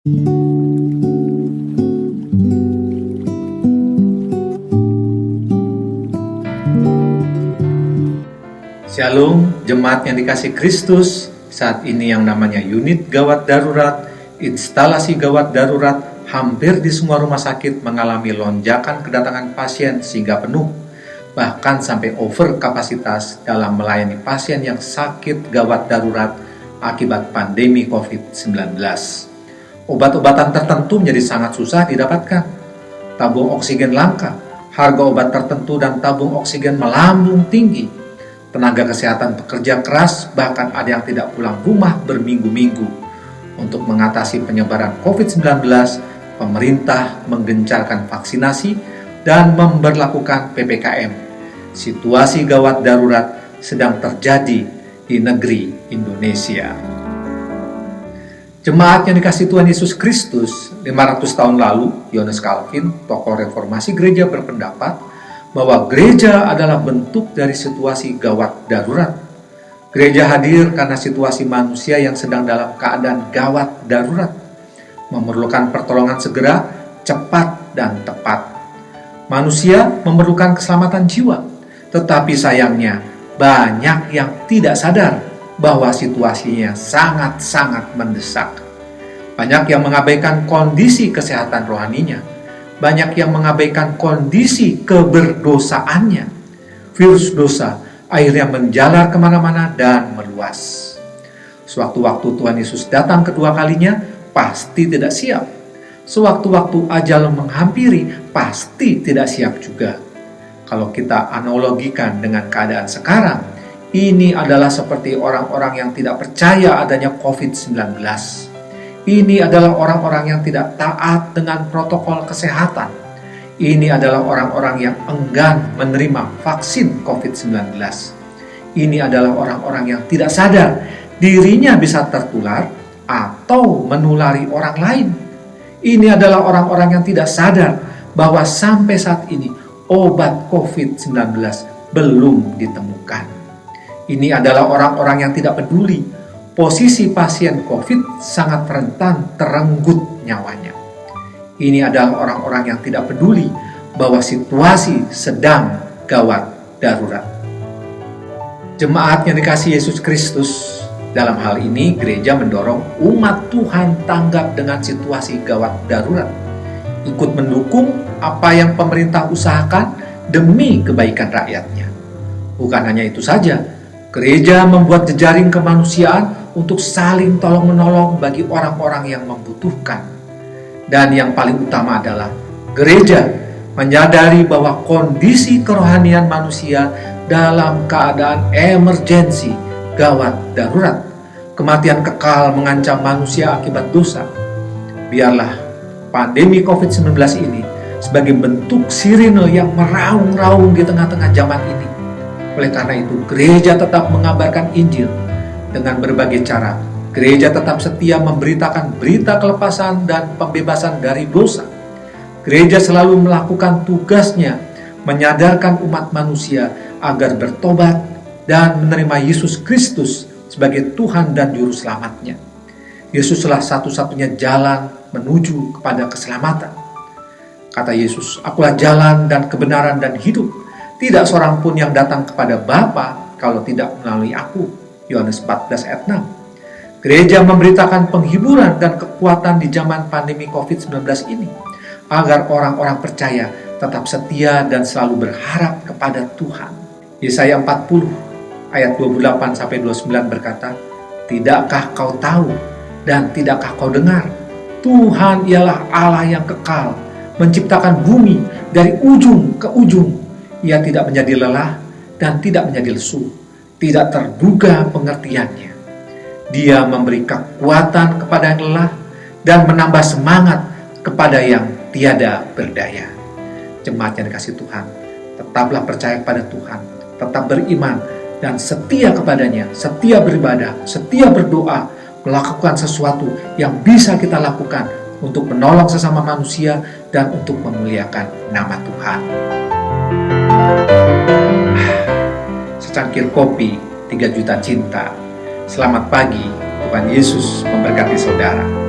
Shalom, jemaat yang dikasihi Kristus. Saat ini yang namanya unit gawat darurat, instalasi gawat darurat, hampir di semua rumah sakit mengalami lonjakan kedatangan pasien sehingga penuh, bahkan sampai over kapasitas dalam melayani pasien yang sakit gawat darurat akibat pandemi COVID-19. Obat-obatan tertentu menjadi sangat susah didapatkan. Tabung oksigen langka, harga obat tertentu dan tabung oksigen melambung tinggi. Tenaga kesehatan bekerja keras, bahkan ada yang tidak pulang rumah berminggu-minggu. Untuk mengatasi penyebaran COVID-19, pemerintah menggencarkan vaksinasi dan memberlakukan PPKM. Situasi gawat darurat sedang terjadi di negeri Indonesia. Jemaat yang dikasihi Tuhan Yesus Kristus, 500 tahun lalu, Yohanes Calvin, tokoh reformasi gereja, berpendapat bahwa gereja adalah bentuk dari situasi gawat darurat. Gereja hadir karena situasi manusia yang sedang dalam keadaan gawat darurat, memerlukan pertolongan segera, cepat, dan tepat. Manusia memerlukan keselamatan jiwa, tetapi sayangnya banyak yang tidak sadar bahwa situasinya sangat-sangat mendesak. Banyak yang mengabaikan kondisi kesehatan rohaninya. Banyak yang mengabaikan kondisi keberdosaannya. Virus dosa akhirnya menjalar kemana-mana dan meluas. Sewaktu-waktu Tuhan Yesus datang kedua kalinya, pasti tidak siap. Sewaktu-waktu ajal menghampiri, pasti tidak siap juga. Kalau kita analogikan dengan keadaan sekarang, ini adalah seperti orang-orang yang tidak percaya adanya COVID-19. Ini adalah orang-orang yang tidak taat dengan protokol kesehatan. Ini adalah orang-orang yang enggan menerima vaksin COVID-19. Ini adalah orang-orang yang tidak sadar dirinya bisa tertular atau menulari orang lain. Ini adalah orang-orang yang tidak sadar bahwa sampai saat ini obat COVID-19 belum ditemukan. Ini adalah orang-orang yang tidak peduli posisi pasien COVID sangat rentan terenggut nyawanya. Ini adalah orang-orang yang tidak peduli bahwa situasi sedang gawat darurat. Jemaat yang dikasihi Yesus Kristus, dalam hal ini gereja mendorong umat Tuhan tanggap dengan situasi gawat darurat. Ikut mendukung apa yang pemerintah usahakan demi kebaikan rakyatnya. Bukan hanya itu saja, gereja membuat jejaring kemanusiaan untuk saling tolong-menolong bagi orang-orang yang membutuhkan. Dan yang paling utama adalah gereja menyadari bahwa kondisi kerohanian manusia dalam keadaan emergensi, gawat darurat. Kematian kekal mengancam manusia akibat dosa. Biarlah pandemi COVID-19 ini sebagai bentuk sirine yang meraung-raung di tengah-tengah zaman ini. Oleh karena itu, gereja tetap mengabarkan Injil. Dengan berbagai cara, gereja tetap setia memberitakan berita kelepasan dan pembebasan dari dosa. Gereja selalu melakukan tugasnya, menyadarkan umat manusia agar bertobat dan menerima Yesus Kristus sebagai Tuhan dan Juru Selamatnya. Yesuslah satu-satunya jalan menuju kepada keselamatan. Kata Yesus, "Akulah jalan dan kebenaran dan hidup. Tidak seorang pun yang datang kepada Bapa kalau tidak melalui aku." Yohanes 14 ayat 6. Gereja memberitakan penghiburan dan kekuatan di zaman pandemi COVID-19 ini, agar orang-orang percaya tetap setia dan selalu berharap kepada Tuhan. Yesaya 40 ayat 28-29 berkata, "Tidakkah kau tahu dan tidakkah kau dengar? Tuhan ialah Allah yang kekal, menciptakan bumi dari ujung ke ujung. Ia tidak menjadi lelah dan tidak menjadi lesu. Tidak terduga pengertiannya. Dia memberi kekuatan kepada yang lelah dan menambah semangat kepada yang tiada berdaya." Jemaat yang dikasihi Tuhan, tetaplah percaya kepada Tuhan, tetap beriman dan setia kepadanya, setia beribadah, setia berdoa, melakukan sesuatu yang bisa kita lakukan untuk menolong sesama manusia dan untuk memuliakan nama Tuhan. Secangkir kopi, 3 juta cinta. Selamat pagi, Tuhan Yesus memberkati saudara.